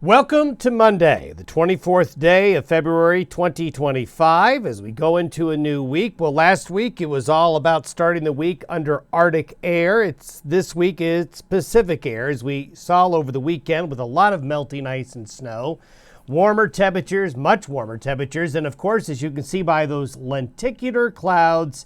Welcome to Monday, the 24th day of February 2025, as we go into a new week. Well, last week it was all about starting the week under Arctic air. This week it's Pacific air, as we saw over the weekend with a lot of melting ice and snow. Warmer temperatures, much warmer temperatures, and of course, as you can see by those lenticular clouds,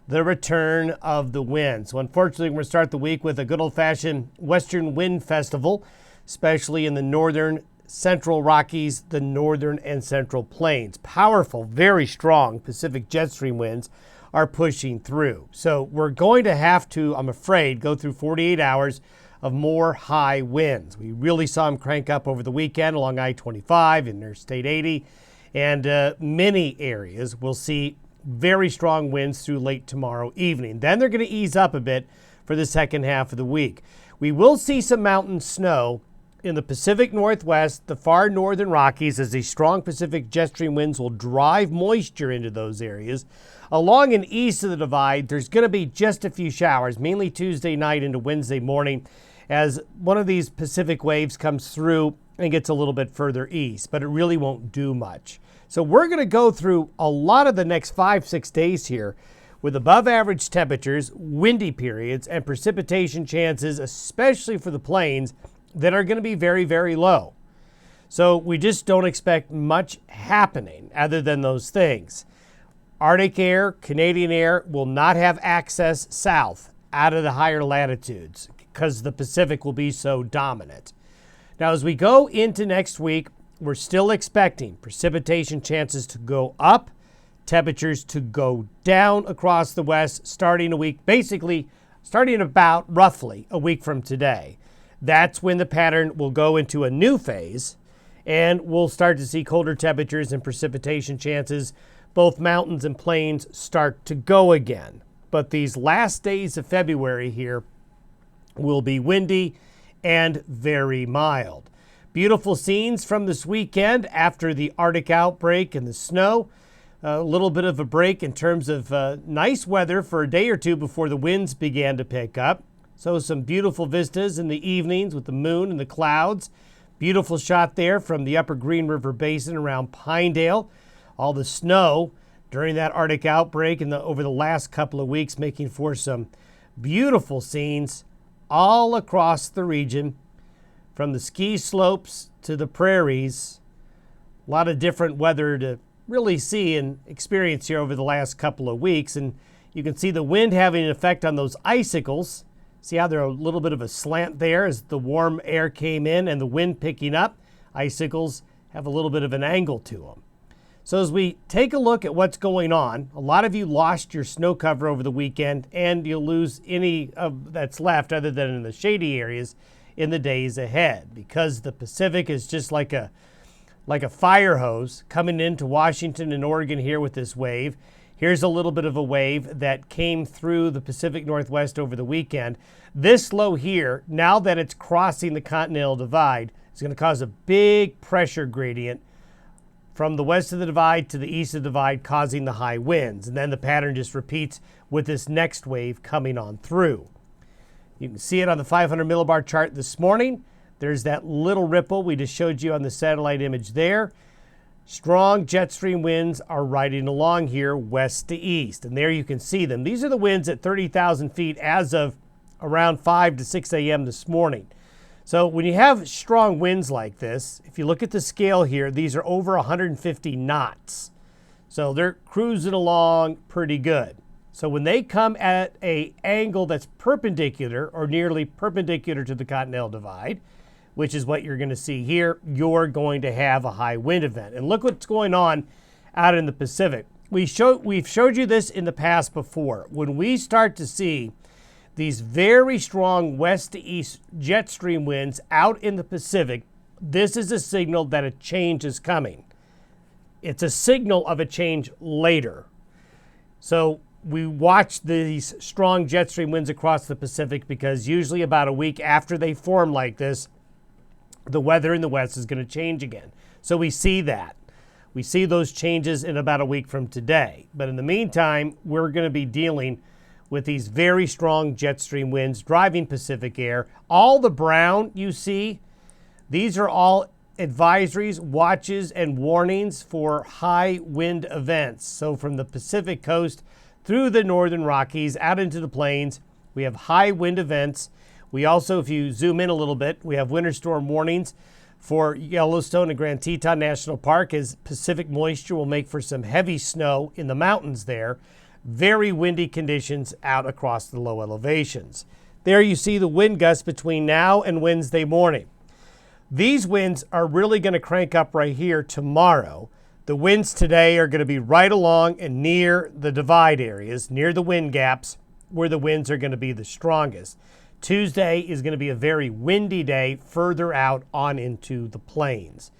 the return of the wind. So unfortunately, we're going to start the week with a good old-fashioned Western Wind Festival, especially in the northern central Rockies, the northern and central plains. Powerful, very strong Pacific jet stream winds are pushing through. So we're going to have to, I'm afraid, go through 48 hours of more high winds. We really saw them crank up over the weekend along I-25, Interstate 80, and many areas will see very strong winds through late tomorrow evening. Then they're going to ease up a bit for the second half of the week. We will see some mountain snow in the Pacific Northwest, the far northern Rockies, as these strong Pacific jet stream winds will drive moisture into those areas. Along and east of the divide, there's going to be just a few showers, mainly Tuesday night into Wednesday morning, as one of these Pacific waves comes through and gets a little bit further east, but it really won't do much. So we're going to go through a lot of the next 5-6 days here with above average temperatures, windy periods, and precipitation chances, especially for the plains, that are going to be very, very low. So we just don't expect much happening other than those things. Arctic air, Canadian air will not have access south out of the higher latitudes because the Pacific will be so dominant. Now, as we go into next week, we're still expecting precipitation chances to go up, temperatures to go down across the west starting about roughly a week from today. That's when the pattern will go into a new phase, and we'll start to see colder temperatures and precipitation chances. Both mountains and plains start to go again. But these last days of February here will be windy and very mild. Beautiful scenes from this weekend after the Arctic outbreak and the snow. A little bit of a break in terms of nice weather for a day or two before the winds began to pick up. So some beautiful vistas in the evenings with the moon and the clouds. Beautiful shot there from the upper Green River Basin around Pinedale. All the snow during that Arctic outbreak and over the last couple of weeks, making for some beautiful scenes all across the region, from the ski slopes to the prairies. A lot of different weather to really see and experience here over the last couple of weeks. And you can see the wind having an effect on those icicles. See how there's a little bit of a slant there as the warm air came in and the wind picking up. Icicles have a little bit of an angle to them. So as we take a look at what's going on, a lot of you lost your snow cover over the weekend, and you'll lose any of that's left other than in the shady areas in the days ahead, because the Pacific is just like a fire hose coming into Washington and Oregon here with this wave. Here's a little bit of a wave that came through the Pacific Northwest over the weekend. This low here, now that it's crossing the Continental Divide, is going to cause a big pressure gradient from the west of the divide to the east of the divide, causing the high winds. And then the pattern just repeats with this next wave coming on through. You can see it on the 500 millibar chart this morning. There's that little ripple we just showed you on the satellite image there. Strong jet stream winds are riding along here west to east, and there you can see them. These are the winds at 30,000 feet as of around 5 to 6 a.m. this morning. So when you have strong winds like this, if you look at the scale here, these are over 150 knots. So they're cruising along pretty good. So when they come at an angle that's perpendicular or nearly perpendicular to the Continental Divide, which is what you're going to see here, you're going to have a high wind event. And look what's going on out in the Pacific. We've showed you this in the past before. When we start to see these very strong west to east jet stream winds out in the Pacific, this is a signal that a change is coming. It's a signal of a change later. So we watch these strong jet stream winds across the Pacific because usually about a week after they form like this, the weather in the west is going to change again. So we see that. We see those changes in about a week from today. But in the meantime, we're going to be dealing with these very strong jet stream winds driving Pacific air. All the brown you see, these are all advisories, watches, and warnings for high wind events. So from the Pacific coast through the northern Rockies out into the plains, we have high wind events. We also, if you zoom in a little bit, we have winter storm warnings for Yellowstone and Grand Teton National Park, as Pacific moisture will make for some heavy snow in the mountains there. Very windy conditions out across the low elevations. There you see the wind gusts between now and Wednesday morning. These winds are really going to crank up right here tomorrow. The winds today are going to be right along and near the divide areas, near the wind gaps, where the winds are going to be the strongest. Tuesday is going to be a very windy day further out on into the plains.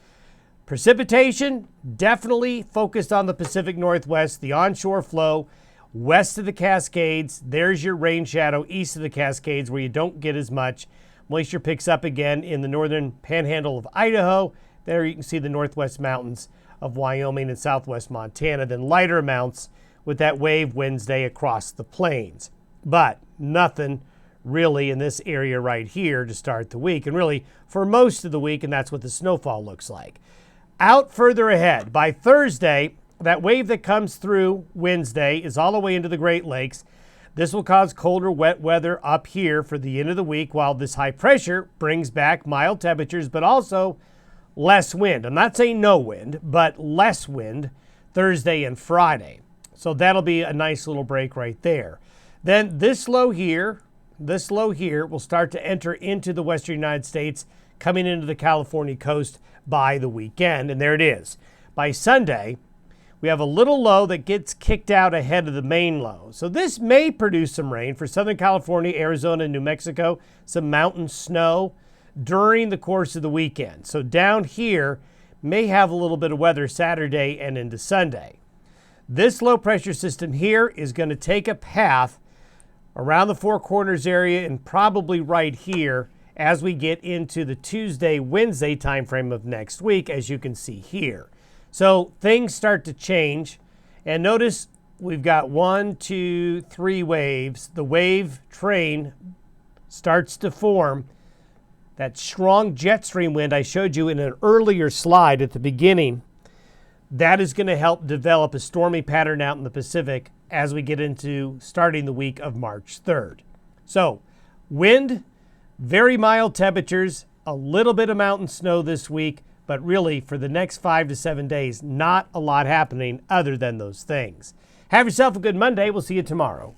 Precipitation definitely focused on the Pacific Northwest, the onshore flow, west of the Cascades. There's your rain shadow east of the Cascades where you don't get as much. Moisture picks up again in the northern panhandle of Idaho. There you can see the northwest mountains of Wyoming and southwest Montana. Then lighter amounts with that wave Wednesday across the plains. But nothing really in this area right here to start the week, and really for most of the week, and that's what the snowfall looks like. Out further ahead, by Thursday, that wave that comes through Wednesday is all the way into the Great Lakes. This will cause colder, wet weather up here for the end of the week, while this high pressure brings back mild temperatures, but also less wind. I'm not saying no wind, but less wind Thursday and Friday. So that'll be a nice little break right there. Then this low here will start to enter into the western United States, coming into the California coast by the weekend. And there it is. By Sunday, we have a little low that gets kicked out ahead of the main low. So this may produce some rain for Southern California, Arizona, and New Mexico, some mountain snow during the course of the weekend. So down here may have a little bit of weather Saturday and into Sunday. This low pressure system here is going to take a path around the Four Corners area and probably right here as we get into the Tuesday, Wednesday timeframe of next week, as you can see here. So things start to change. And notice we've got 1, 2, 3 waves. The wave train starts to form. That strong jet stream wind I showed you in an earlier slide at the beginning, that is going to help develop a stormy pattern out in the Pacific as we get into starting the week of March 3rd. So wind, very mild temperatures, a little bit of mountain snow this week, but really for the next 5 to 7 days, not a lot happening other than those things. Have yourself a good Monday. We'll see you tomorrow.